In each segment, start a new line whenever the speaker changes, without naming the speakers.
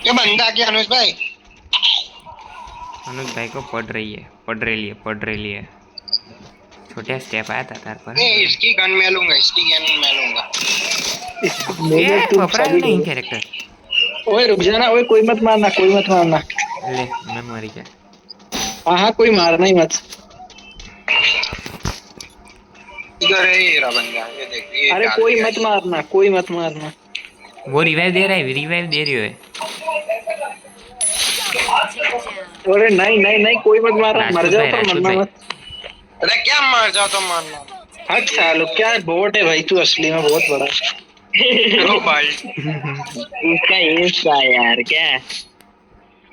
ये बंदा क्या अनुज भाई
को पढ़ रही है छोटे स्टेप आया था तार पर
इसकी गन मैं लूंगा
मेरे तुम
वपरायो
सभी
नहीं
लोग।
कैरेक्टर
ओए रुक जाना, ओए कोई मत मारना, कोई मत मारना।
ले मैं मरी गया
हाँ हाँ, कोई मारना ही मत।
इधर है ये रहा बंदा, ये देख ये
अरे
डाल
कोई
दिया
मत मारना, कोई मत मारना।
वो रिवाइव दे रहा है रिवाइव दे रही है
अरे नहीं नहीं नहीं, कोई मत मारना, मर जाओ पर
राजपूत
मरना
भाई
मत।
अरे क्या मर जाओ तो मारना।
हट सालो, क्या बोट है भाई तू, असली में बहुत बड़ा।
हेलो भाई
इसका इसका यार क्या है?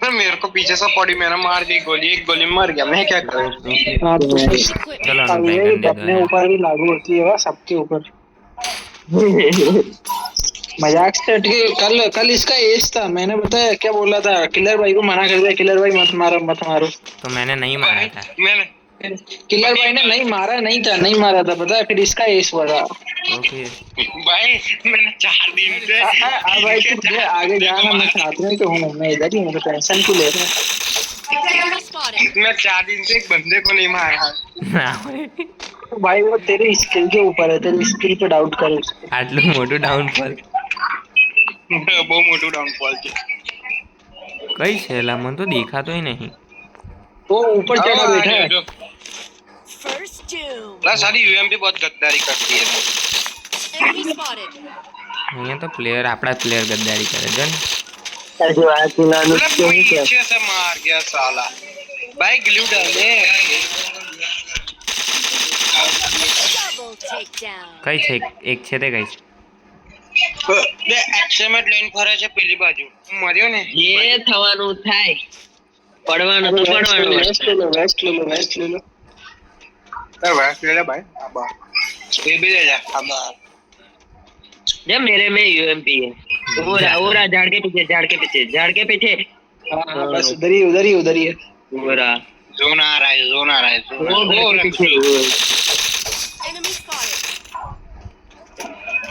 मैं मेरे को पीछे से पड़ी, मैंने मार दी गोली, एक गोली में मर गया, मैं क्या करूं।
हाँ तो
चलो अनुज भाई
ये
गन दे दो
अपने
यार
ऊपर भी लागू होती है, वह सबके ऊपर। मजाक से हटके, कल कल इसका एज था, मैंने बताया क्या बोला था, किलर भाई को मना कर दिया, किलर भाई मत मारो मत मारो।
तो मैंने नहीं मारा था
मैंने
किलर भाई ने नहीं मारा, नहीं मारा था, पता है, फिर इसका एज बढ़ा।
तो फिर
भाई मैंने 4 दिन से
भाई तू मुझे आगे जाना, मैं साथ में तो हूँ, मैं इधर ही हूँ, तो टेंशन क्यों ले रहा है?
मैं 4 दिन से एक बंदे को नहीं मारा।
तो भाई वो तेरे स्किल के ऊपर है, तेरे स्किल पे डाउट कर उसको।
આટલું મોટું ડાઉનફॉल
બહુ મોટું ડાઉનફॉल છે।
કઈ છે લા મને તો દેખાતોય નહીં
वो ऊपर चढ़ा बैठा है।
सारी यूएमपी बहुत गद्दारी करती है।
અહીંયા તો પ્લેયર આપણા પ્લેયર ગદ્દારી કરે છે ને
पीछे से मार गया साला। भाई ग्लू डाले।
કઈ છે એક છે તે કઈ છે
બે એક્સેમેટ લઈને ફરે છે પેલી બાજુ, મર્યો ને
ये થવાનું થાય પડવાનું તો પડવાનું
वेस्ट ले लो, वेस्ट ले लो, वेस्ट ले लो।
अरे वेस्ट ले ले भाई, अब ये भी ले ले अब।
जब मेरे में यूएमपी है वो रहा झाड़ के पीछे
हाँ हाँ, बस उधर ही उधर ही उधर ही है।
वो रहा
जोन आ रहा है, जोन आ रहा है, जोन
वो घर के पीछे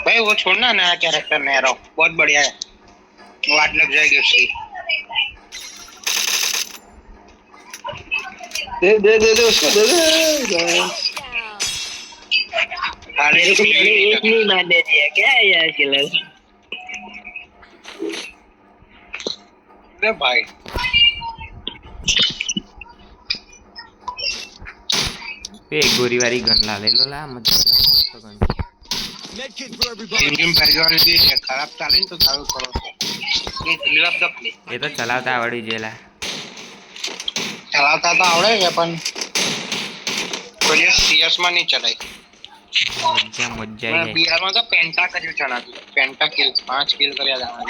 भाई वो छोड़ना, नया कैरेक्टर नया रहो, बहुत बढ़िया है, वाट लग जाएगी उसकी।
दे दे दे दे उसको, दे दे।
मेरे को मैंने एक नहीं मारने दिया क्या है यार किलर।
अरे भाई
એક ગોરીવાળી ગન લા લે લો લા મજા તો ગન
इंजन प्रायोरिटी है, खराब चाले तो चालू करो। ये क्लियर द प्ले
એ તો ચલાવતા આવડી જેલા
चलाता तो आवड़े है, अपन कोई सीएस में नहीं चलाई।
મજા મજા
मैं
આવી
बीआर में तो पेंटा કર્યું ચલાતું, पेंटा किल 5 किल કર્યા જાના।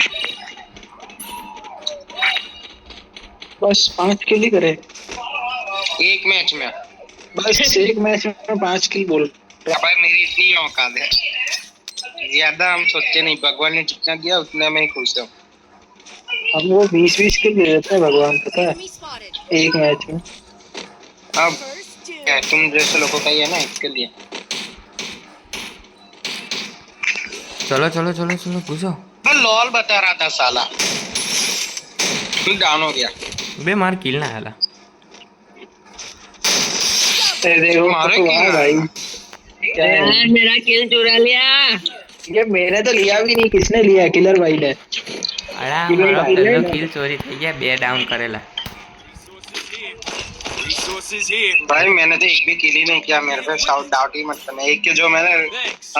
बस 5 किल ही करे,
एक मैच में।
बस एक मैच में 5 किल बोल।
भाई मेरी इतनी औकात है, ज्यादा हम सोचते नहीं, भगवान ने जितना दिया उतना मैं ही खुश हूँ।
हम वो 20-20 किल दे देते हैं भगवान, पता है, एक मैच में।
अब क्या तुम जैसे लोगों का ही है ना, इसके लिए।
ચલો ચલો ચલો ચલો પૂછો
मैं लॉल बता रहा था साला, तू डाउन हो गया।
બે માર કિલ ના હાલા
देखो
तुम्हारे
तो
किल
वाह
ना
भाई, क्या है?
यार मेरा किल चुरा लिया।
ये मैंने तो लिया भी नहीं, किसने लिया? किलर भाई ने।
અરે
કિલ
મારો
ભાઈ
પહેલો
ને?
કિલ ચોરી થઈ ગયા બે ડાઉન કરેલા
भाई मैंने तो एक भी किल ही नहीं किया, मेरे पे शाउट डाउट ही मत करना। एक के जो मैंने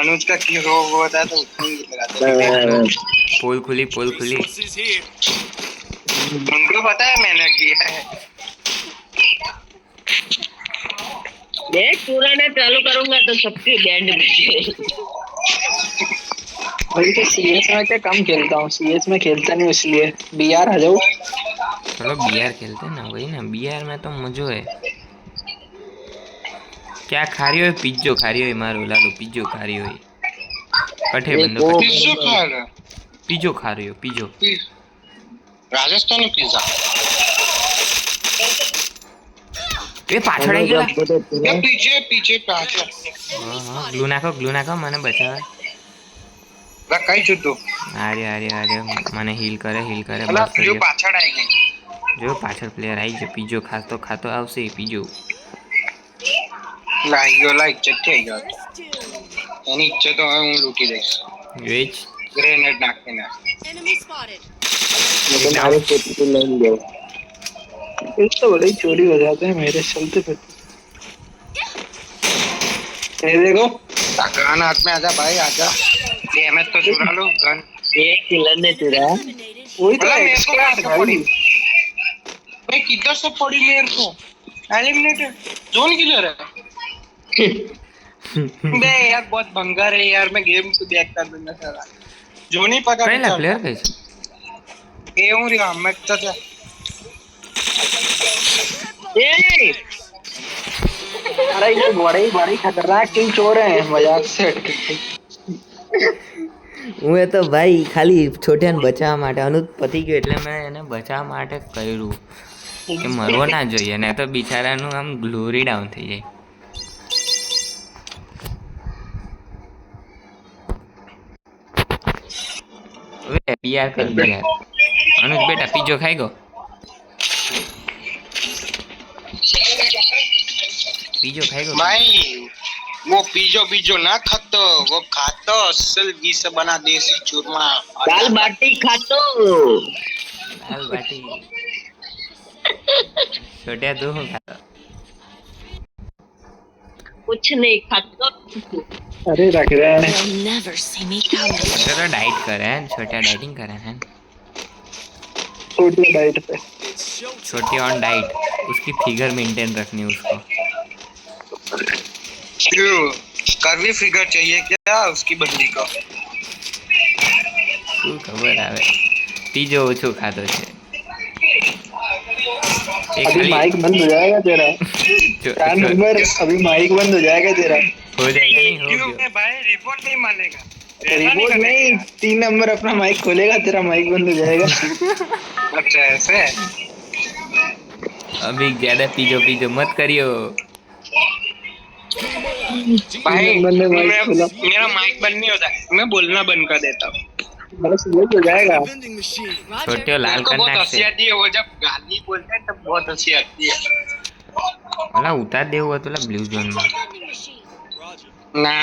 अनुज का किल हो होता है तो उतना ही लगाते थे।
પોલ ખુલી
उनको पता है मैंने किया है।
देख पूरा ने चालू करूंगा तो सबकी बैंड बजे।
भाई तो सीएस में क्या कम खेलता हूँ, सीएस में खेलता नहीं इसलिए। बीआर आ जाओ।
चलो बीआर खेलते हैं ना, वही ना बीआर में तो मजो है क्या खारी हो पिज्जो खारी हो मारो लालू पिज्जो खारी हो कठे बंदो कठे
पिज्जा खा रहा है।
पिज्जो खा रही हो पिज्जो
राजस्थानी पिज्जा।
એ પાછળ આવી ગયેલા
ये पीछे पीछे पाछળ।
હા ગ્લુ નાખો મને બચાવે
લા કઈ છું તું
આર્ય મને હીલ કરે
અલા
બસ
બીજું
કર્યો.
પાછળ આવી ગઈ
જો પાછળ પ્લેયર આવી ગયો, પીજો ખાતો આવશે પીજો.
લાઈ ગયો લા ઇજ્જત થઈ ગયો એની ઇજ્જત તો હવે હું લૂંટી દઈશ
વેચ
ગ્રેનેડ નાખીને
Enemy spotted.
मुझे मारे पोती को नहीं गया इस तो बड़ी चोरी हो जाते हैं मेरे चलते फिरते ये देखो
આ ગન હાથ में आजा भाई आजा डैमेज तो चुरा लो गन
एक किलर ने चुराया
Eliminated.
वही तो
अरे मेरे को
एक्सपर्ट
कैसे पड़ी?
भाई
भाई किधर से पड़ी मेरे को एलिमिनेटेड जोन किलर है बे यार बहुत भंगार है यार मैं गेम को देखता दूंगा सारा जोन ही पकड़
કઈલા પ્લેયર કઈ છે?
ए हूं रे मैं तो
ए
अरे ये बड़ी खतरनाक किल चोर है मजाक से हटके
હું એ તો ભાઈ ખાલી છોટ્યાને બચાવવા માટે અનુજ પતી ગયો એટલે મેં એને બચાવવા માટે કર્યું કે મરવો ના જોઈએ ને તો બિચારાનું આમ ગ્લોરી ડાઉન થઈ જાય. હવે બીઆર કર બીઆર. અનુજ બેટા પીજો ખાઈ ગયો. પીજો ખાઈ ગયો.
भाई वो बीजो बीजो ना खातो वो खातो असल घी से बना देसी चूरमा
दाल बाटी खातो
દાલ બાટી. છોટ્યા તું શું ખાતો?
कुछ नहीं खातो
अरे रख रहा है
You'll never see me coming.
છોટા તો डाइट करे हैं, छोटा डाइटिंग करे हैं.
छोटी डाइट पे
छोटी ऑन डाइट, उसकी फिगर मेंटेन रखनी है उसको.
क्यों कर्वी फिगर चाहिए क्या उसकी बंदी को
શું ખબર આવે. પીજો ઓછો ખાતો છે એ
अभी
ખાલી
माइक बंद हो जाएगा तेरा
જો-
चार
જો-
नंबर अभी माइक बंद हो जाएगा तेरा
हो जाएगा नहीं हो
क्यों
गया.
भाई रिपोर्ट नहीं मानेगा ऐसा
रिपोर्ट
करने
नहीं
का।
3 नंबर अपना माइक खोलेगा तेरा माइक बंद हो जाएगा
अच्छा ऐसे
अभी ज्यादा पीजो मत करियो.
भाई
नंबर ने माइक खोला
मेरा माइक बंद नहीं होता मैं बोलना बंद कर देता हूँ
बस ये हो जाएगा
Roger.
छोटे लाल
मेरे को बहुत
करना
हंसी आती है वो जब गाली बोलते हैं तब बहुत हंसी आती है
ઓલા ઉતાર દેવું હતું બ્લુ ઝોન માં.
Vending machine.
ना